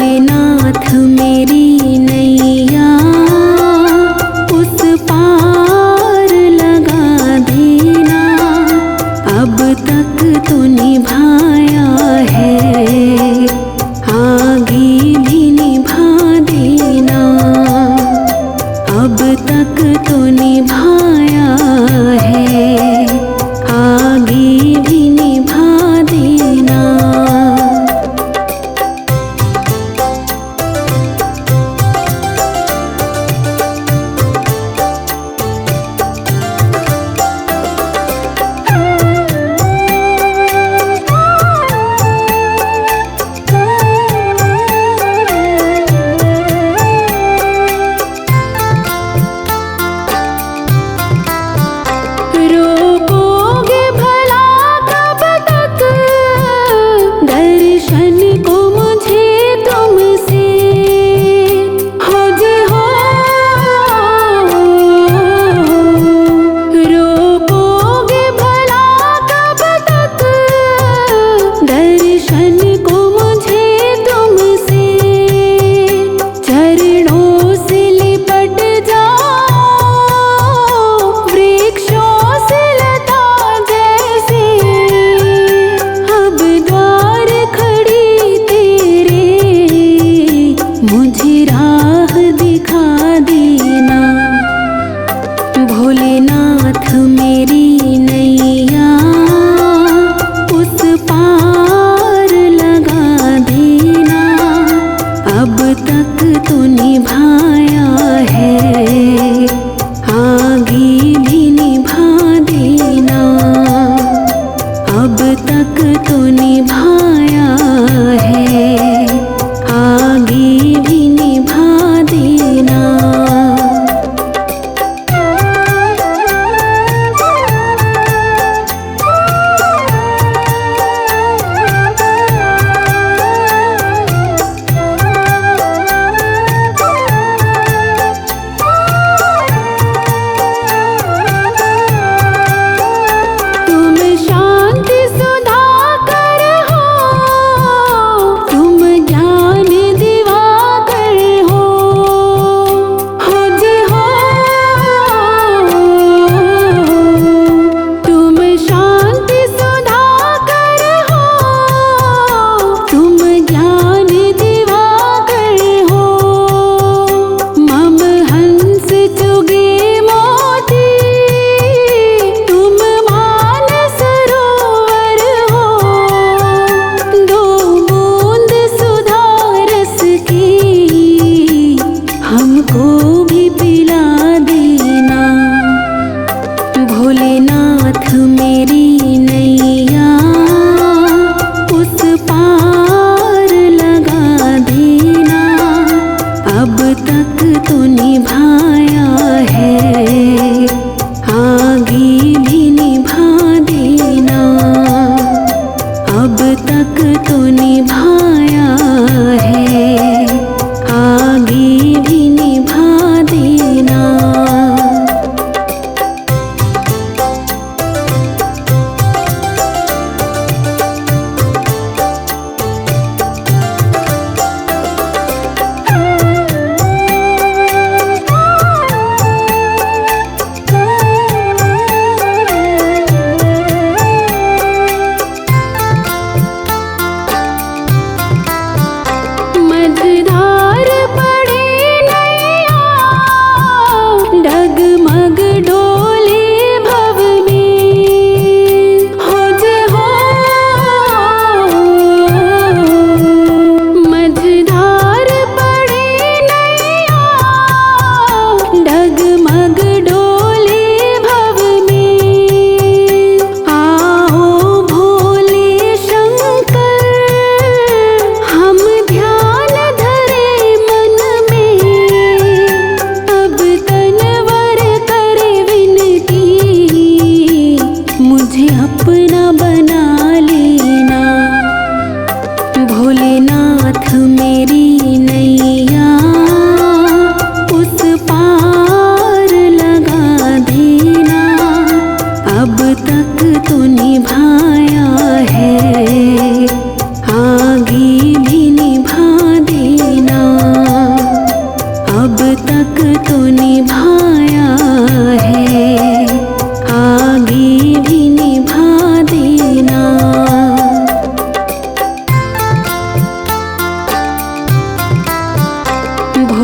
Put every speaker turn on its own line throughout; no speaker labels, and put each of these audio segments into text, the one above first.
भोलेनाथ मेरी नैया उस पार लगा देना, अब तक तो निभाया है, आगे भी निभा देना, अब तक तो निभाया है, आगे भी निभा देना। रोकोगे भला कब तक दर्शन को मुझे तुमसे, हो जी हो। रोकोगे भला कब तक दर्शन को मुझे तुमसे, चरणों से लिपट जाओ वृक्षों से लता जैसे, अब द्वार खड़ी तेरे मुझे राह दिखा देना। भोलेनाथ मेरी नैया उस पार लगा देना, अब तक तो निभाया है, आगे भी निभा देना, अब तक तो निभाया है, आगे भी निभा देना। तुम शांति सुधाकर हो,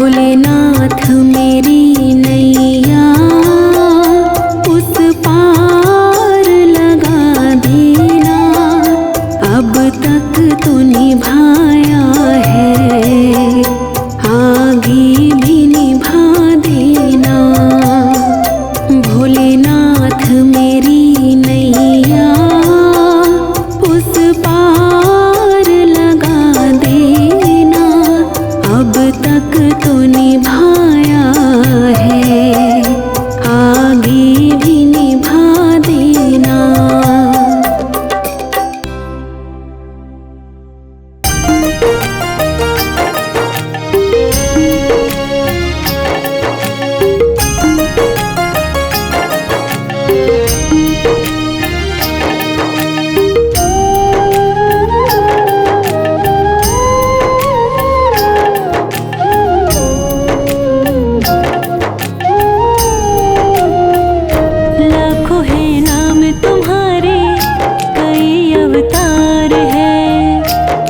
भोलेनाथ मेरी नैया उस पार लगा देना, अब तक तो निभाया है, आगे भी निभा देना। भोलेनाथ मेरी नैया उस पार लगा देना, अब तक तो निभाया है, आगे भी निभा देना। लाखों है नाम तुम्हारे, कई अवतार है।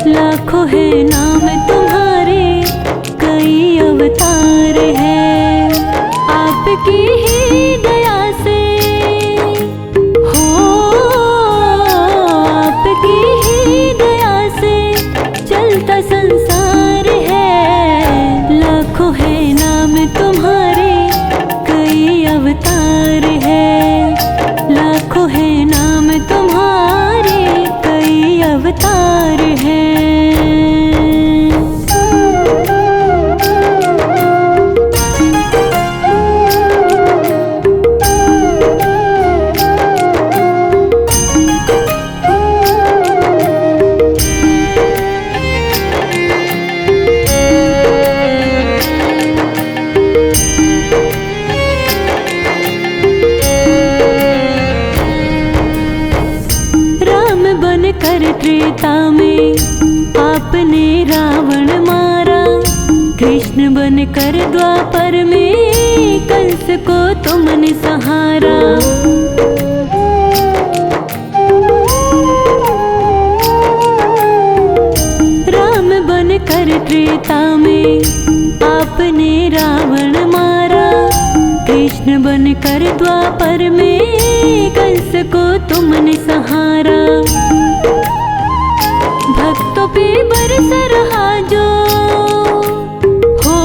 लाखों है नाम तुम्हारे, कई अवतार है। आपकी ही दया से हो, आपकी ही दया से चलता संसार है। लाखों है नाम तुम्हारे, कई अवतार है। लाखों है नाम तुम्हारे, कई अवतार है। राम बन कर त्रेता में आपने रावण मारा, कृष्ण बन कर द्वापर में कंस को तुमने सहारा। राम बन कर त्रेता में आपने रावण मारा, कृष्ण बन कर द्वापर में कंस को तुमने सहारा। भक्तों पे बरस रहा जो हो,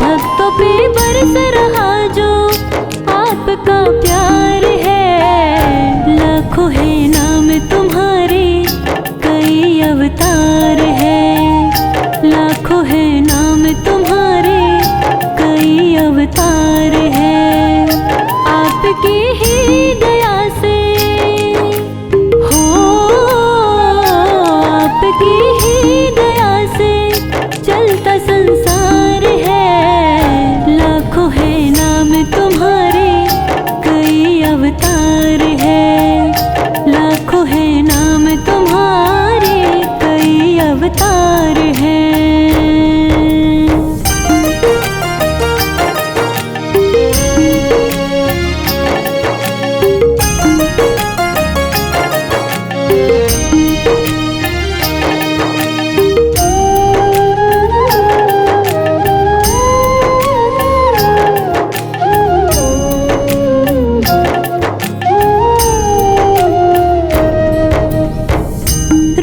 भक्तों पे बरस रहा जो आपका प्यार है। लाखों है नाम तुम्हारे, कई अवतार है। लाखों है नाम तुम्हारे, कई अवतार है। आपकी ही दया से हो, आपकी ही दया से चलता संसार है। लाखों है नाम तुम्हारे, कई अवतार है। लाखों है नाम तुम्हारे, कई अवतार है।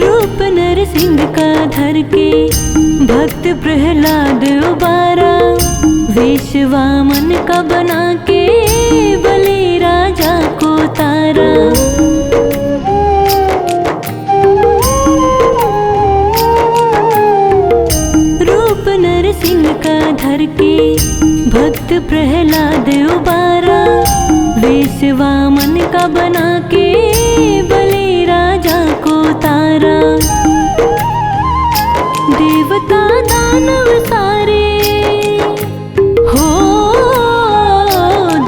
रूप नरसिंह का धर के भक्त प्रहलाद उबारा, वेश वामन का बना के बलि राजा को तारा। रूप नरसिंह का धर के भक्त प्रहलाद उबारा, वेश वामन का बना के बलि राजा को तारा। देवता दानव सारे हो,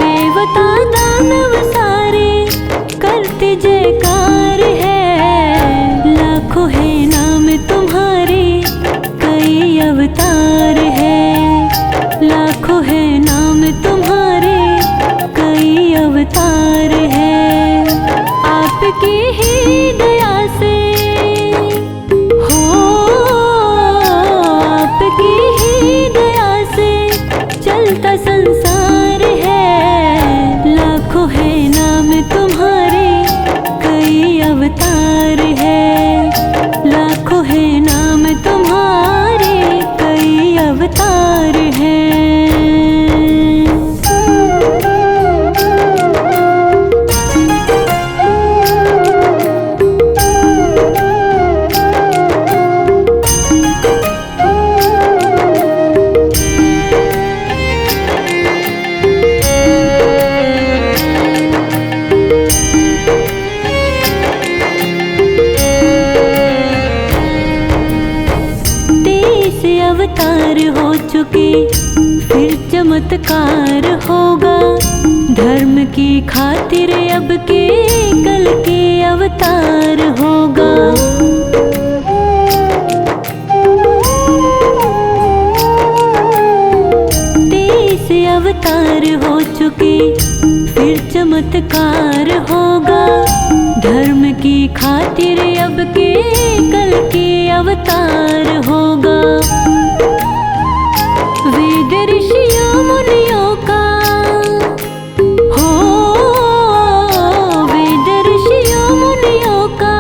देवता दानव सारे करते जयकार है। लाखों है नाम तुम्हारे, कई अवतार है। लाखों है नाम तुम्हारे, कई अवतार है। आपकी ही दया से हो, चलता संसार है। लाखों है नाम तुम्हारे, कई अवतार है। लाखों है नाम तुम्हारे, कई अवतार है। अवतार हो चुके, फिर चमत्कार होगा। धर्म की खातिर अब के कल के अवतार होगा। 23 अवतार हो चुके, फिर चमत्कार होगा। धर्म की खातिर अब के कल के अवतार होगा। वेद ऋषियों मुनियों का हो, वेद ऋषियों मुनियों का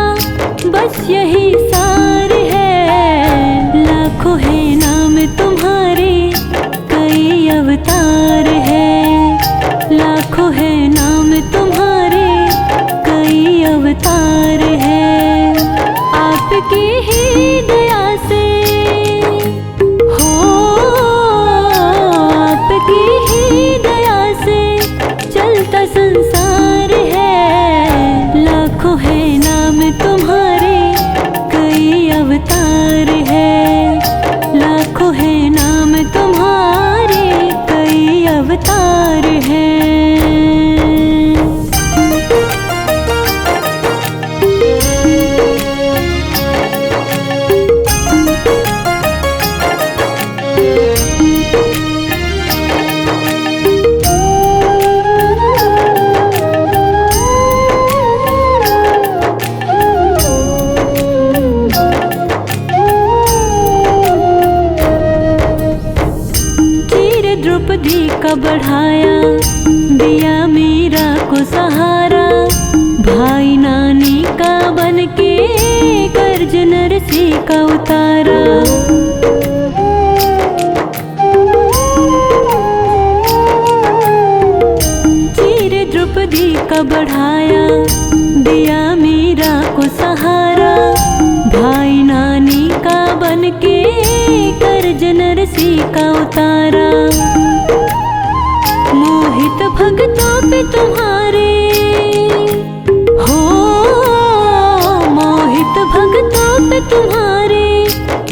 बस यही सार है। लाखों है नाम तुम्हारे, कई अवतार है। लाखों है नाम तुम्हारे, कई अवतार है। आपकी ही दया से चलता संसार है। लाखों है नाम तुम्हारे, कई अवतार है। लाखों है नाम तुम्हारे, कई अवतार है। द्रौपदी का बढ़ाया, दिया मीरा को सहारा। भाई नानी का बन के कर्ज नरसी का उतारा। चीर द्रौपदी का बढ़ाया, दिया मीरा को सहारा। भाई नानी का बन के कर्ज नरसी का उतारा। मोहित भक्तों पे तुम्हारे हो, मोहित भक्तों पे तुम्हारे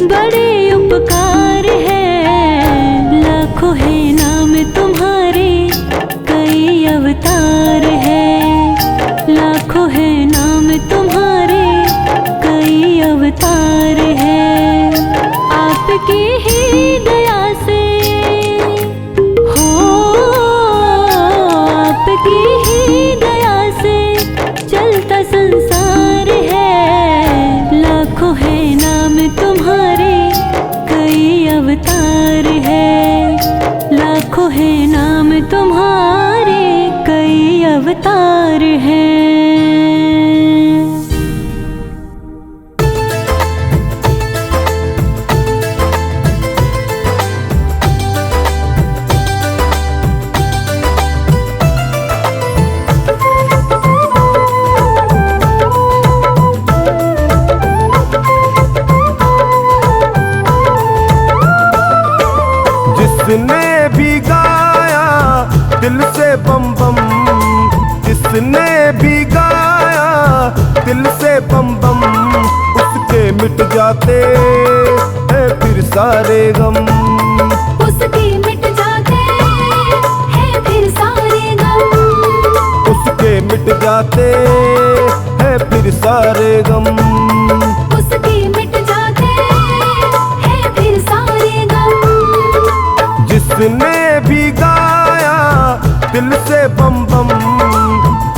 बड़े उपकार है। लाखों है नाम तुम्हारे, कई अवतार है। लाखों है नाम तुम्हारे, कई अवतार है। आपकी ही दया से की ही दया से चलता संसार है। लाखों है नाम तुम्हारे, कई अवतार है। लाखों है नाम तुम्हारे, कई अवतार है।
जिसने भी गाया दिल से बम बम, जिसने भी गाया दिल से बम बम, उसके मिट जाते हैं फिर सारे गम।
उसके मिट जाते हैं फिर सारे गम।
उसके मिट जाते हैं फिर सारे गम।
उसके मिट जाते हैं फिर सारे गम।
जिसने भी गाया दिल से बम बम,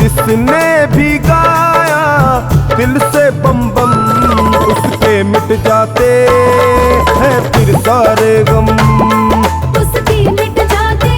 जिसने भी गाया दिल से बम बम, उसके मिट जाते हैं फिर सारे गम।
उसके मिट जाते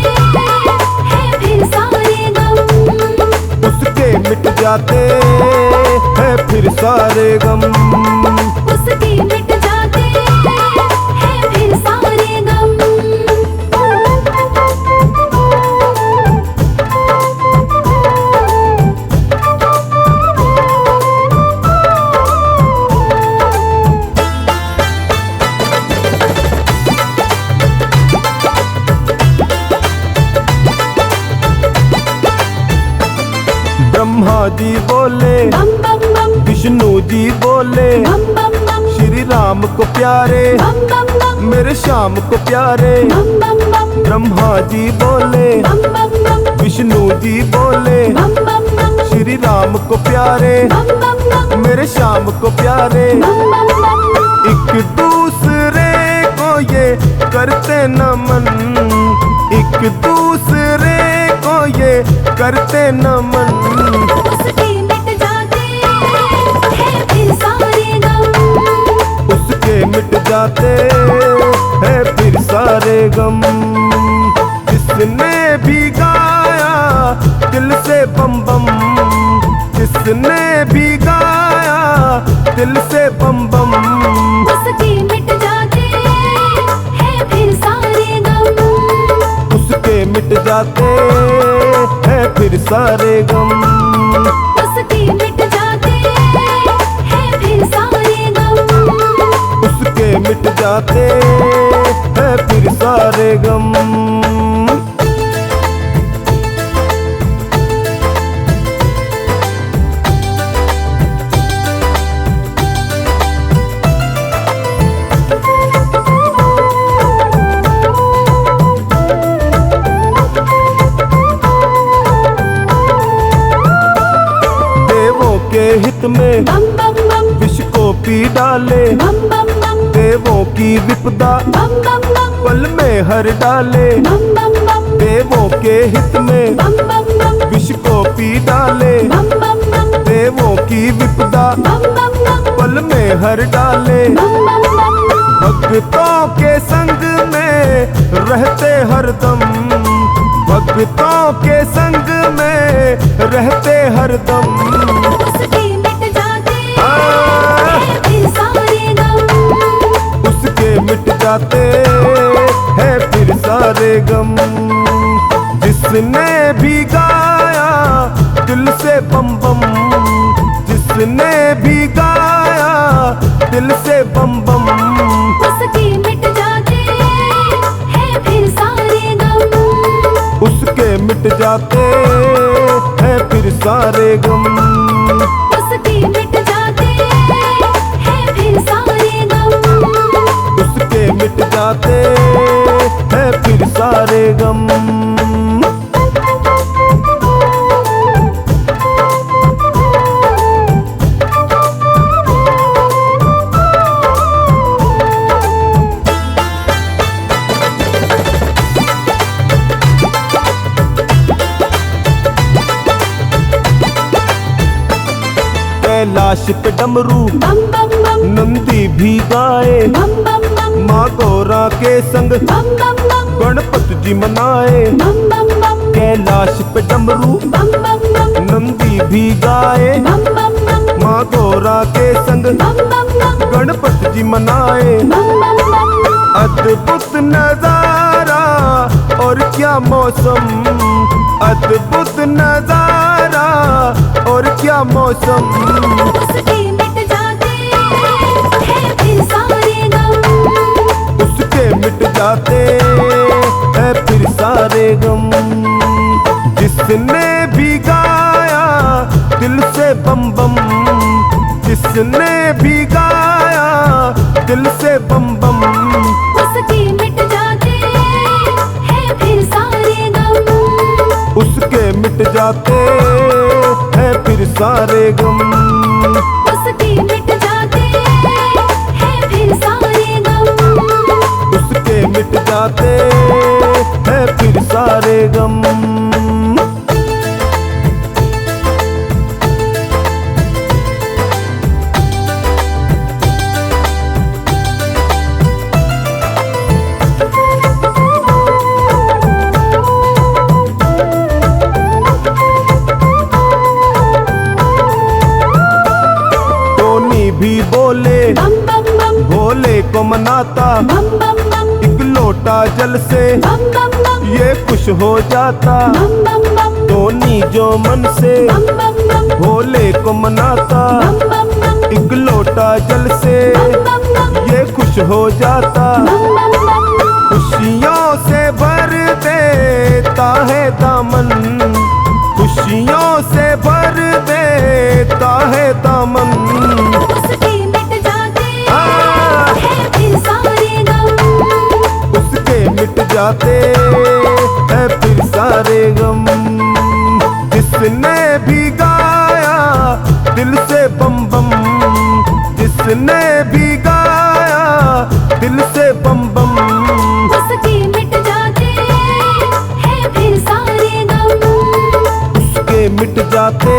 जी बोले,
बम बम बम
विष्णु जी बोले,
बम बम बम
श्री राम को प्यारे,
बम बम बम
मेरे श्याम को प्यारे।
बम बम बम
ब्रह्मा जी बोले,
बम बम बम
विष्णु जी बोले,
बम बम बम
श्री राम को प्यारे,
बम बम बम
मेरे श्याम को प्यारे।
बम बम बम
एक दूसरे को ये करते नमन, एक दूसरे को ये करते नमन।
उसके मिट जाते हैं फिर सारे गम,
उसके मिट जाते हैं फिर सारे गम। जिसने भी गाया दिल से बम बम, जिसने भी गाया दिल से बम बम।
उसके मिट जाते हैं फिर सारे गम,
उसके मिट जाते हैं फिर सारे गम।
उसके मिट जाते हैं फिर सारे गम,
उसके मिट जाते हैं फिर सारे गम। देवों के हित में
बम बम बम
विष को पी डाले,
बम बम बम
देवों की विपदा
बम बम बम
पल में हर डाले।
बम बम बम
देवों के हित में
बम बम बम
विष को पी डाले,
बम बम बम
देवों की विपदा
बम बम बम
पल में हर डाले।
बम बम बम
भक्तों के संग में रहते हरदम, भक्तों के संग में रहते हरदम।
उसके मिट जाते
हाँ,
हैं फिर सारे गम,
उसके मिट जाते हैं फिर सारे गम। जिसने भी गाया दिल से बम बम, जिसने भी गाया दिल से बम बम।
उसके मिट जाते हैं फिर सारे गम,
उसके मिट जाते हैं फिर सारे गम।
उसके मिट जाते हैं फिर सारे गम,
उसके मिट जाते हैं फिर सारे गम। कैलाश पे डमरू
बम बम बम
नंदी भी गाए,
बम बम बम
माँ गौरा के संग
बम बम बम
गणपति जी मनाए।
बम बम बम
कैलाश पे डमरू
बम बम बम
नंदी भी गाए,
बम बम बम
माँ गौरा के संग
बम बम बम
गणपति जी मनाए।
बम बम बम
अद्भुत नजारा और क्या मौसम, अद्भुत नजारा और क्या मौसम।
उसके मिट जाते हैं फिर सारे गम,
उसके मिट जाते हैं फिर सारे गम। जिसने भी गाया दिल से बम बम, जिसने भी गाया दिल से बम बम।
उसके मिट जाते हैं फिर सारे गम,
उसके मिट जाते हैं फिर सारे गम।
उसके मिट जाते हैं फिर सारे गम,
उसके मिट जाते हैं फिर सारे गम। टोनी भी बोले,
बम बम बम
भोले को मनाता,
बम बम बम
एक लोटा जल से
बम बम बम
ये खुश हो जाता।
बम बम बम
टोनी जो मन से
बम बम बम
भोले को मनाता,
बम बम बम
एक लोटा जल से
बम बम बम
ये खुश हो जाता।
बम बम बम
खुशियों से भर देता है दामन, खुशियों से भर दे जाते हैं फिर सारे गम। जिसने भी गाया दिल से बम बम, जिसने भी गाया दिल से बम बम,
उसके मिट जाते हैं फिर सारे गम।
उसके मिट जाते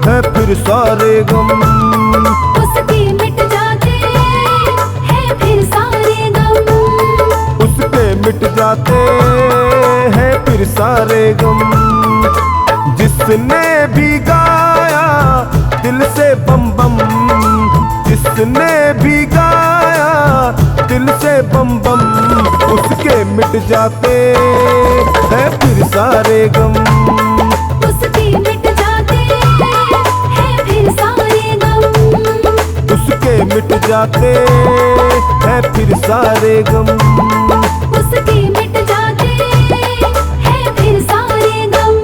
हैं फिर सारे गम।
उसके मिट जाते हैं फिर सारे गम।
उसके मिट जाते हैं फिर सारे गम। जिसने भी गाया दिल से बम बम, जिसने भी गाया दिल से बम बम, उसके मिट जाते हैं फिर सारे गम।
उसके मिट जाते हैं फिर सारे गम।
उसके मिट जाते हैं फिर सारे गम।
उसके मिट जाते हैं फिर सारे गम।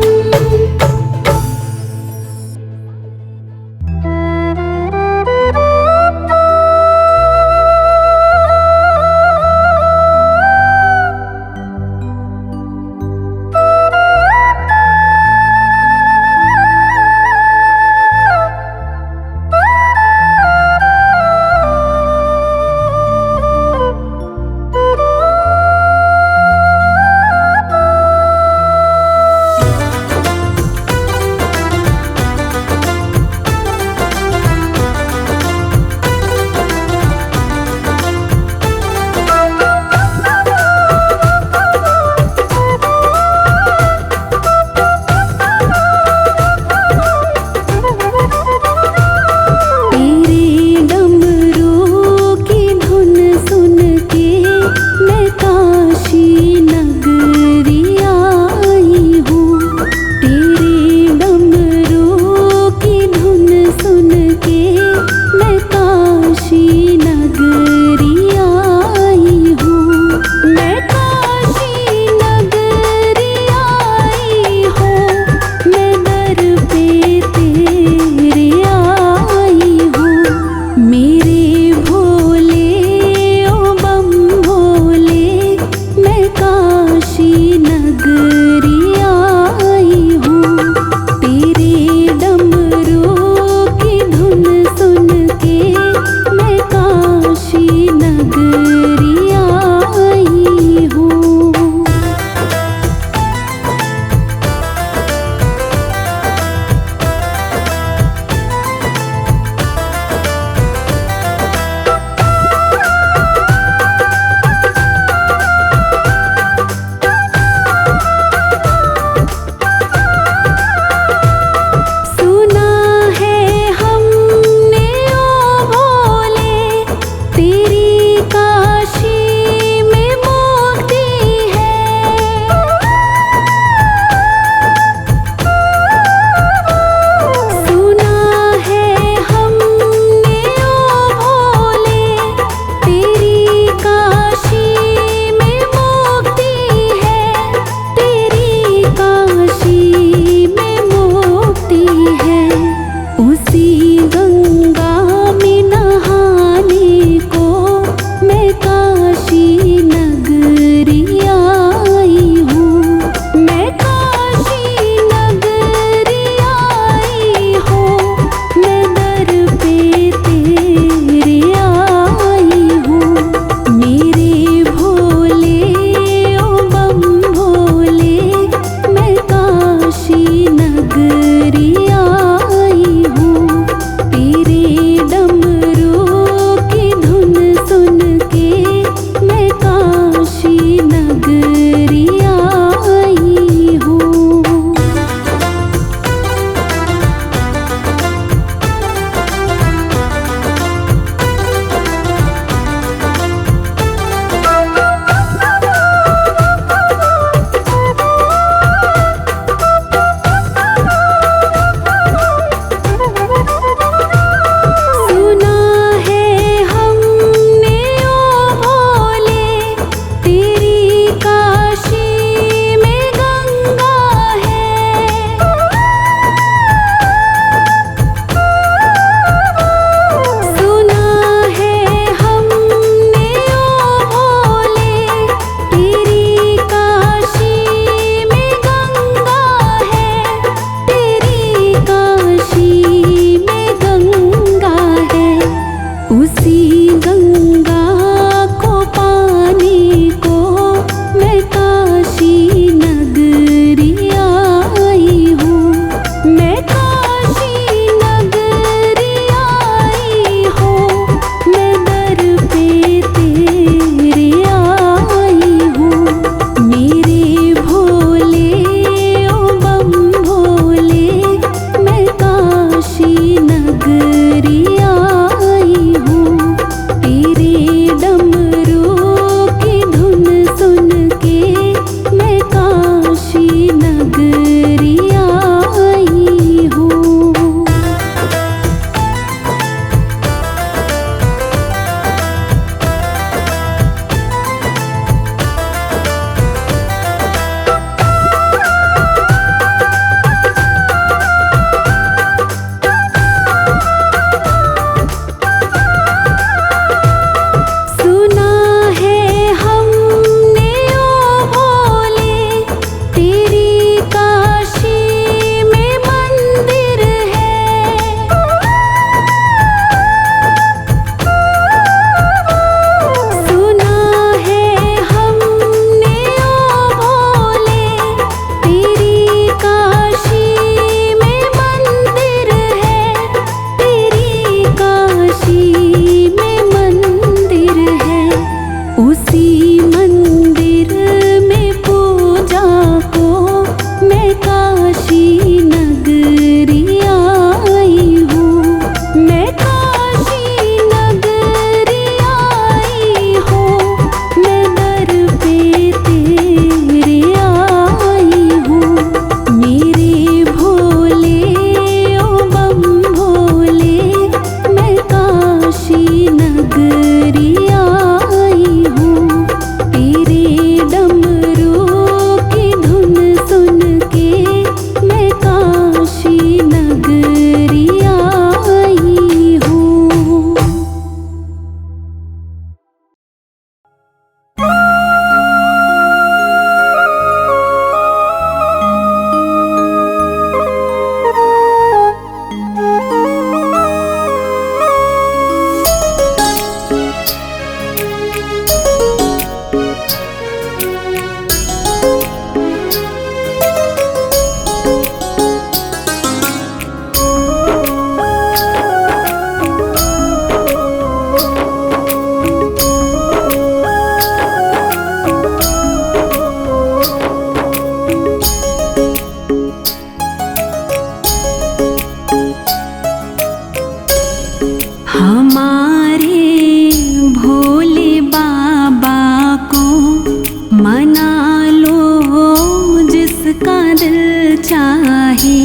चाहे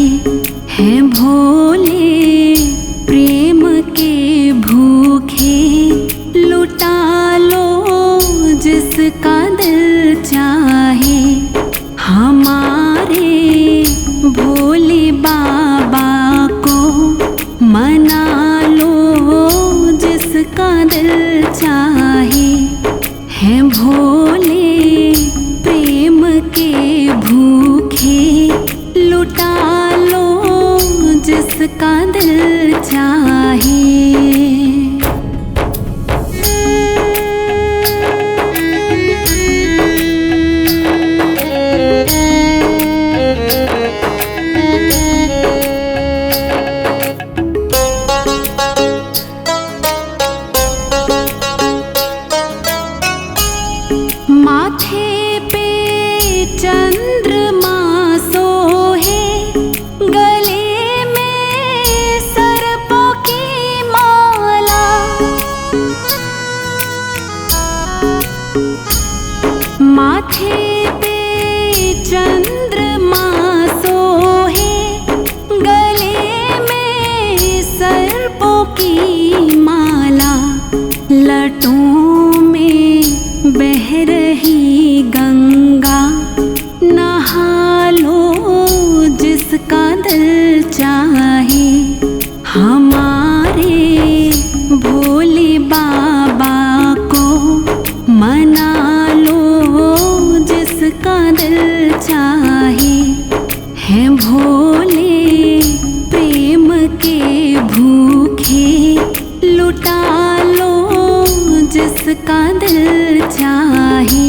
हैं भोले प्रेम के भूखे। लुटा लो जिसका दिल चाहे, हमारे भोले बाबा को मना लो जिसका दिल चाहे। हैं भोले प्रेम के भूखे। लुटा लो जिसका दिल चाहे। माथे पे चंद्रमा सोहे, गले में सर्पों की माला। माथे पे चंद्रमा सोहे, गले में सर्पों की माला। लटों में बह रही गंगा, नहा लो जिसका दिल चाहे। हमारे भोले बाबा को मना लो जिसका दिल चाहे। हैं भोले प्रेम के भूखे। लुटा लो जिसका दिल चाहे।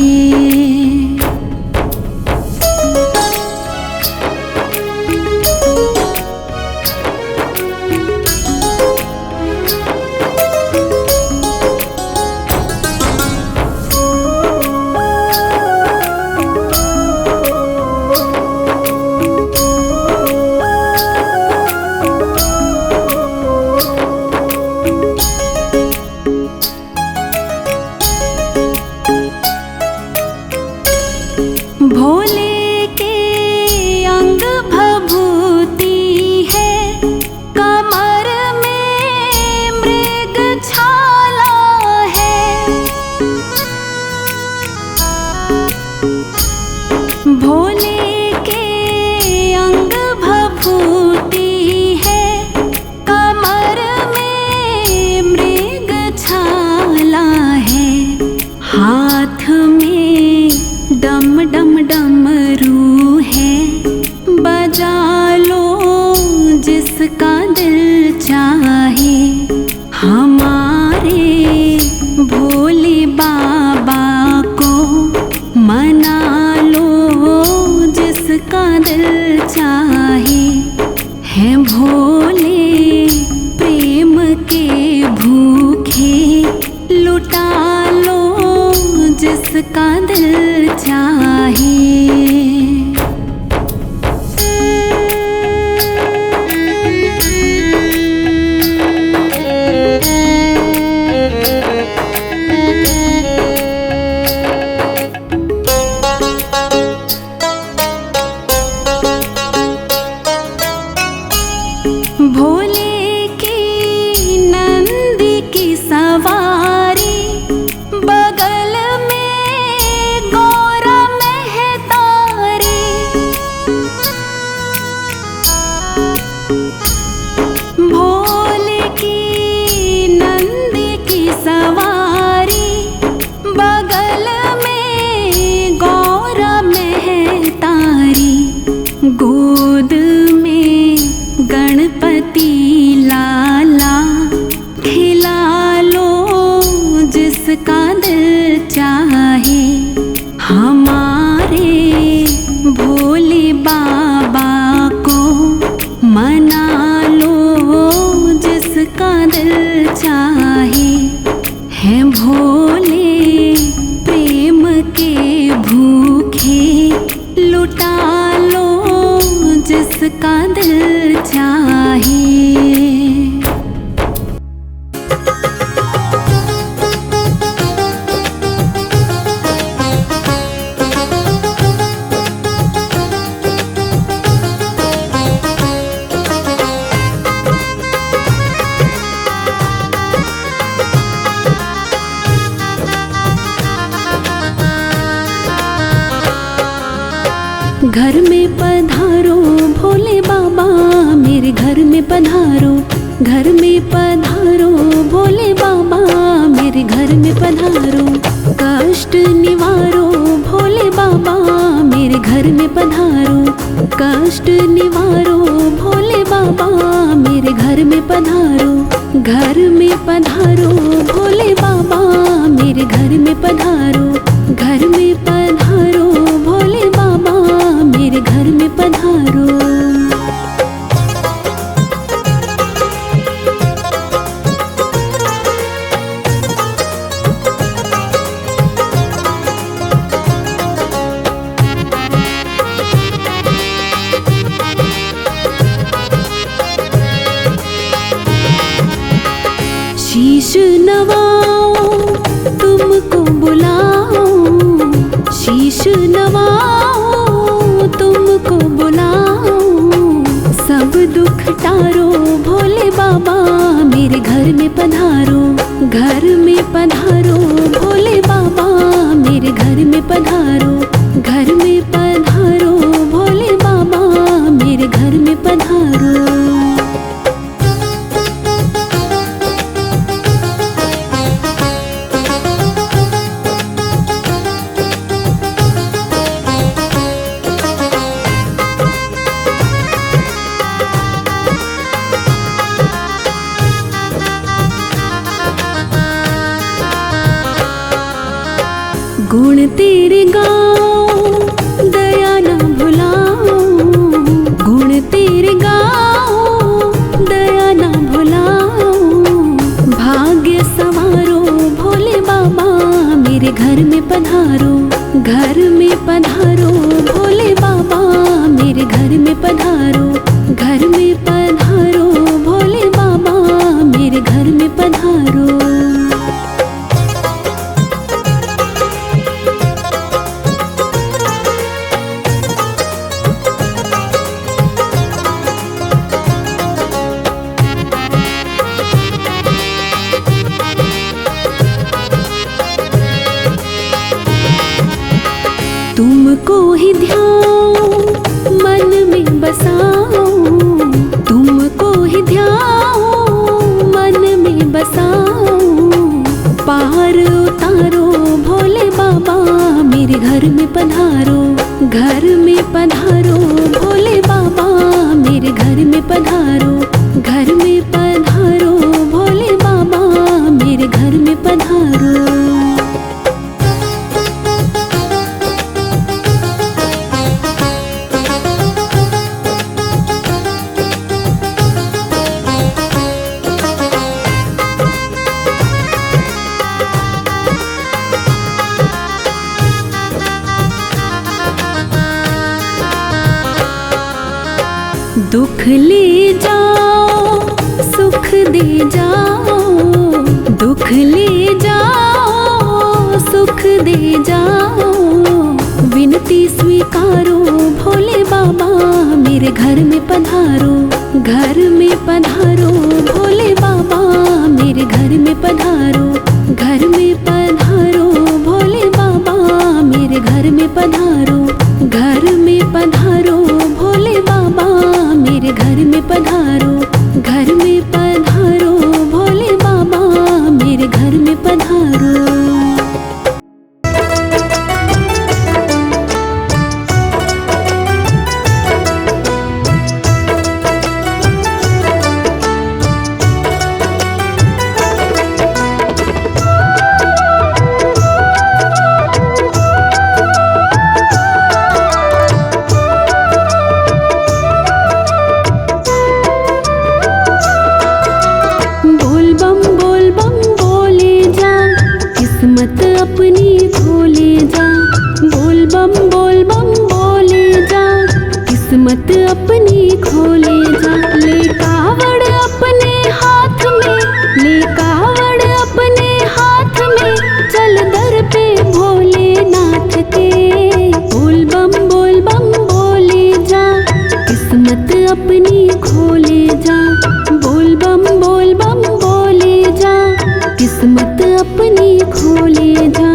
भोले के अंग भभूति है, कमर में मृग छाला है। भोले के अंग भभूति है, कमर में मृग छाला है। हाथ में डम डम डमरू है, बजा लो जिसका दिल चाहे। हमारे भोले बाबा को मना लो जिसका दिल चाहे। हैं भोले प्रेम के भूखे। लुटा लो जिसका दिल चाहे। भोले की नंदी की सवारी, बगल में गौरा महतारी। भोले की नंदी की सवारी, बगल में गौरा महतारी। गोद में गणपति लाला, खिला लो जिसका दिल चाहे। हमारे भोले बाबा को मना लो जिसका दिल चाहे। हैं भोले प्रेम के भूखे। लुटा लो जिसका दिल चाहे। घर में पधारो भोले बाबा मेरे घर में पधारो, घर में पधारो भोले बाबा मेरे घर में पधारो। कष्ट निवारो भोले बाबा मेरे घर में पधारो, कष्ट निवारो भोले बाबा मेरे घर में पधारो। घर में पधारो भोले बाबा मेरे घर में पधारो, घर में पधारो भोले बाबा मेरे घर में पधारो। शीश नवाओ तुमको बुलाओ, शीश नवाओ तुमको बुलाओ। सब दुख टारो भोले बाबा मेरे घर में पधारो, घर में पधारो भोले बाबा मेरे घर में पधारो, घर में पधारो भोले बाबा मेरे घर में पधारो। गुण तेरे गाओ दया ना भुलाओ, गुण तेरे गाओ दया ना भुलाओ। भाग्य संवारो भोले बाबा मेरे घर में पधारो, घर में पधारो भोले बाबा मेरे घर में पधारो, घर में पधारो भोले बाबा मेरे घर में पधारो। तुमको ही ध्याओ मन में बसाओ, तुमको ही ध्याओ मन में बसाओ। पार उतारो भोले बाबा मेरे घर में पधारो, घर में पधारो भोले बाबा मेरे घर में पधारो, घर में पधारो भोले बाबा मेरे घर में पधारो। दुख ले जाओ सुख दे जाओ, दुख ले जाओ सुख दे जाओ। विनती स्वीकारो भोले बाबा मेरे घर में पधारो, घर में पधारो भोले बाबा मेरे घर में पधारो, घर में पधारो भोले बाबा मेरे घर में पधारो, घर में पधारो भोले बाबा मेरे घर में पधारो, घर में पधारो भोले बाबा मेरे घर में पधारो। किस्मत अपनी खोले जा, बोल बम बोले जा, किस्मत अपनी खोले जा। ले कावड़ अपने हाथ में, ले कावड़ अपने हाथ में, चल दर पे भोलेनाथ के। बोल बम बोले जा, किस्मत अपनी खोले जा, बोल बम बोले जा, किस्मत अपनी खोले जा।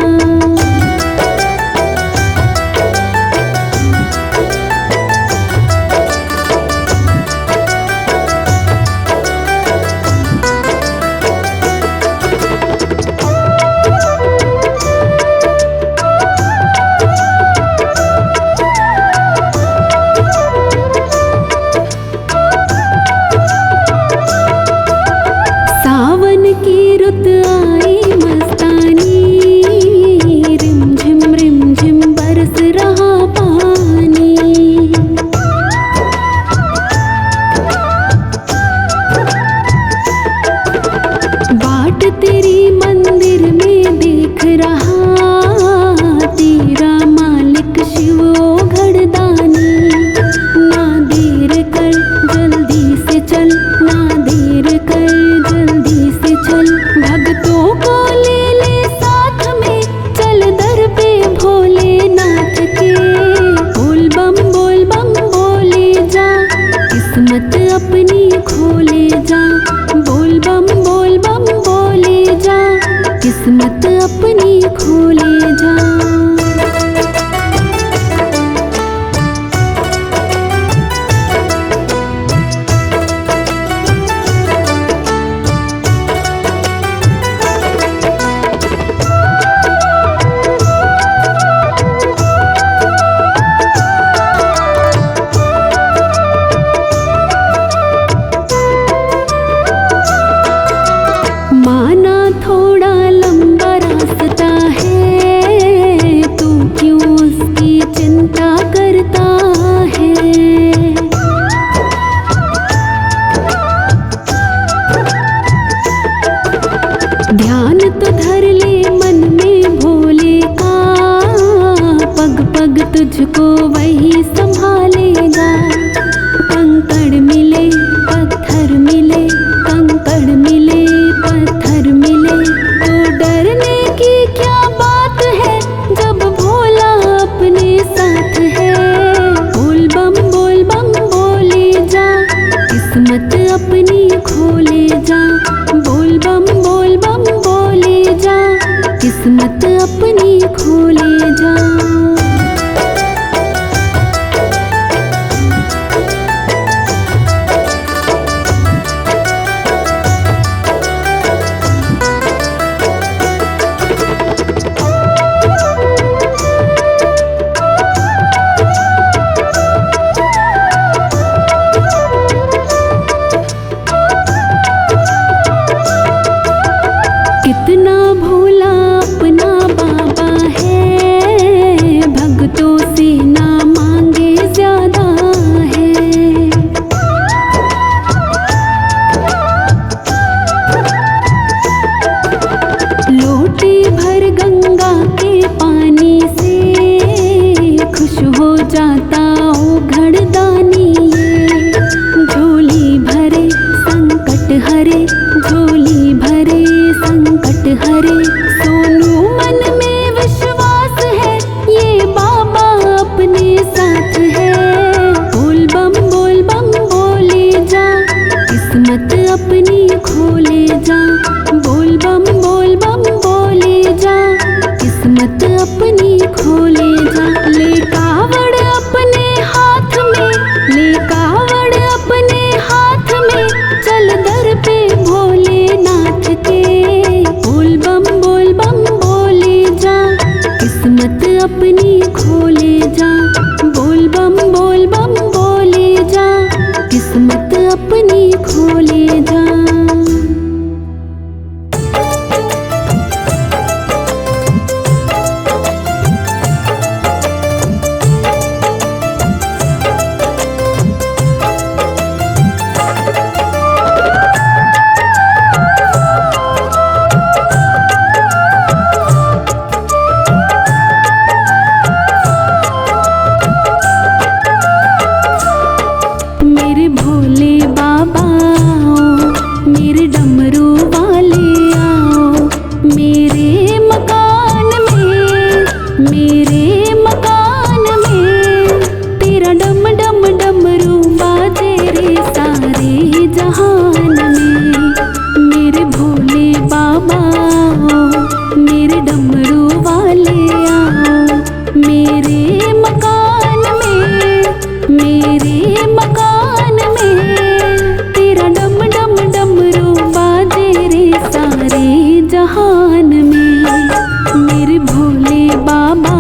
मकान में तेरा डम डम डमरू बाजे रे सारे जहान में। मेरे भोले बाबा मेरे डमरू वाले आओ, मेरे मकान में तेरा डम डम डमरू बाजे रे सारे जहान में। मेरे भोले बाबा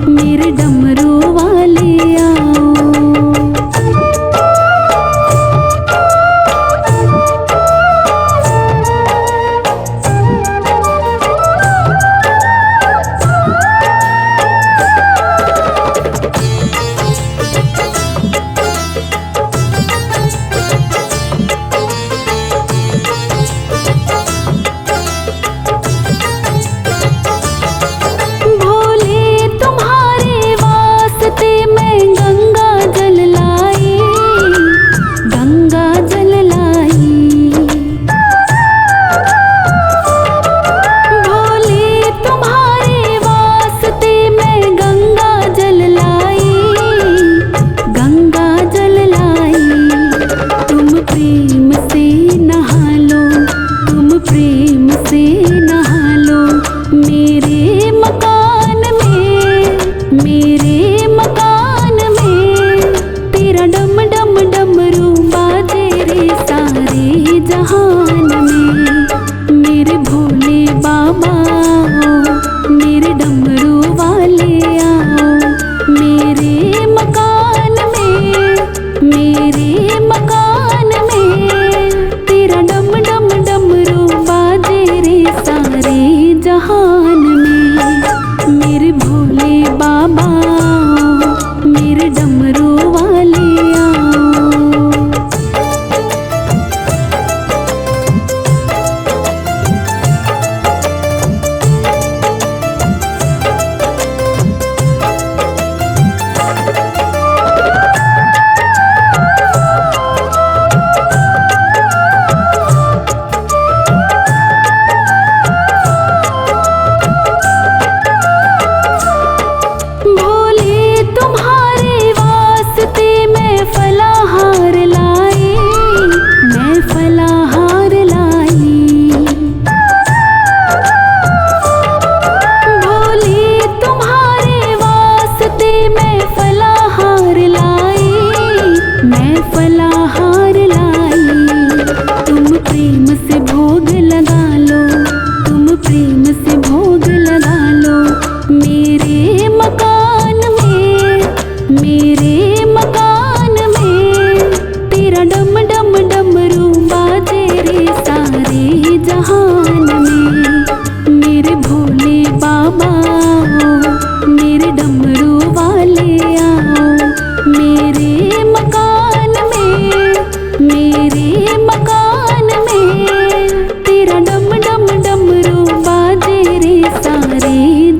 मेरे डमरू वाले आओ।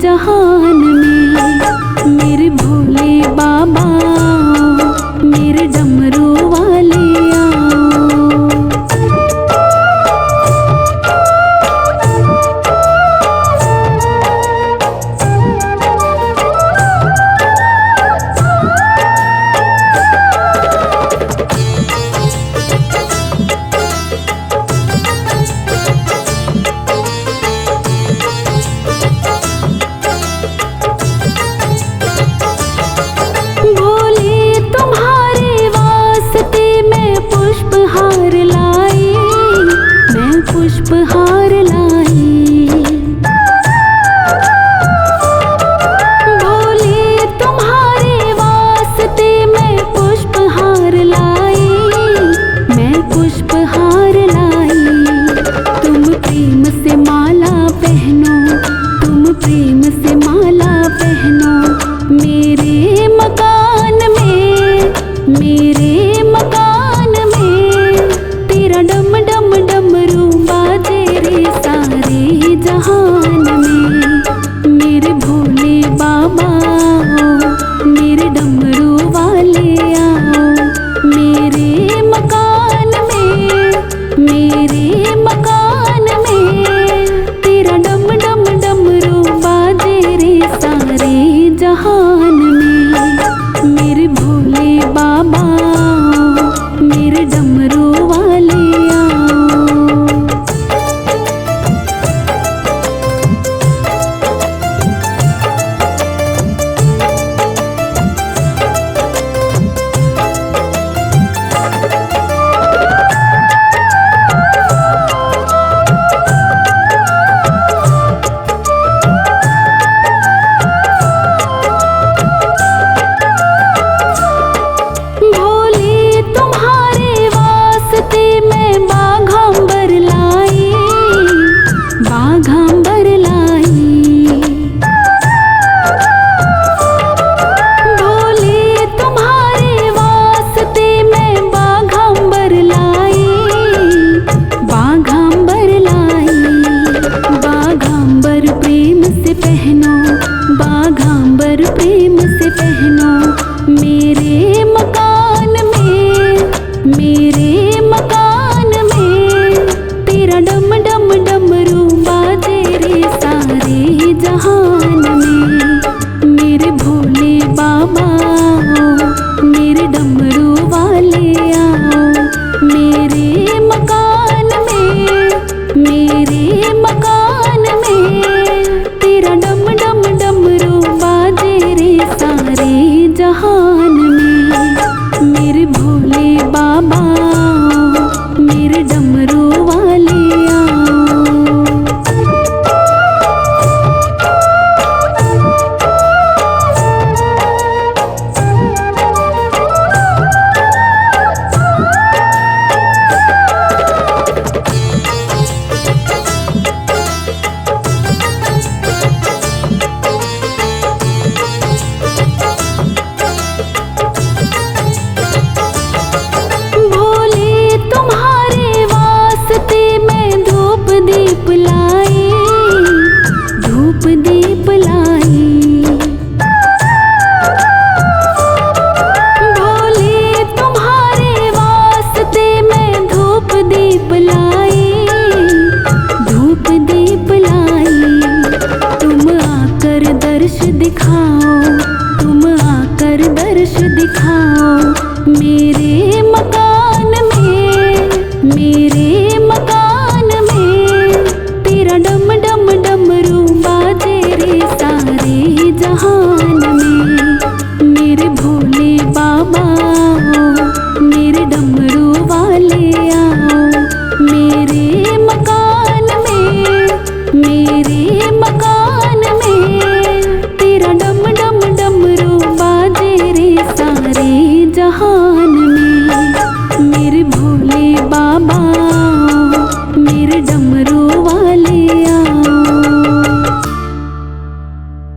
जहान में मेरे भोले बाबा। जहान में। मेरे भोले बाबा मेरे डमरू वाले आओ। बाघांबर प्रेम से पहनो।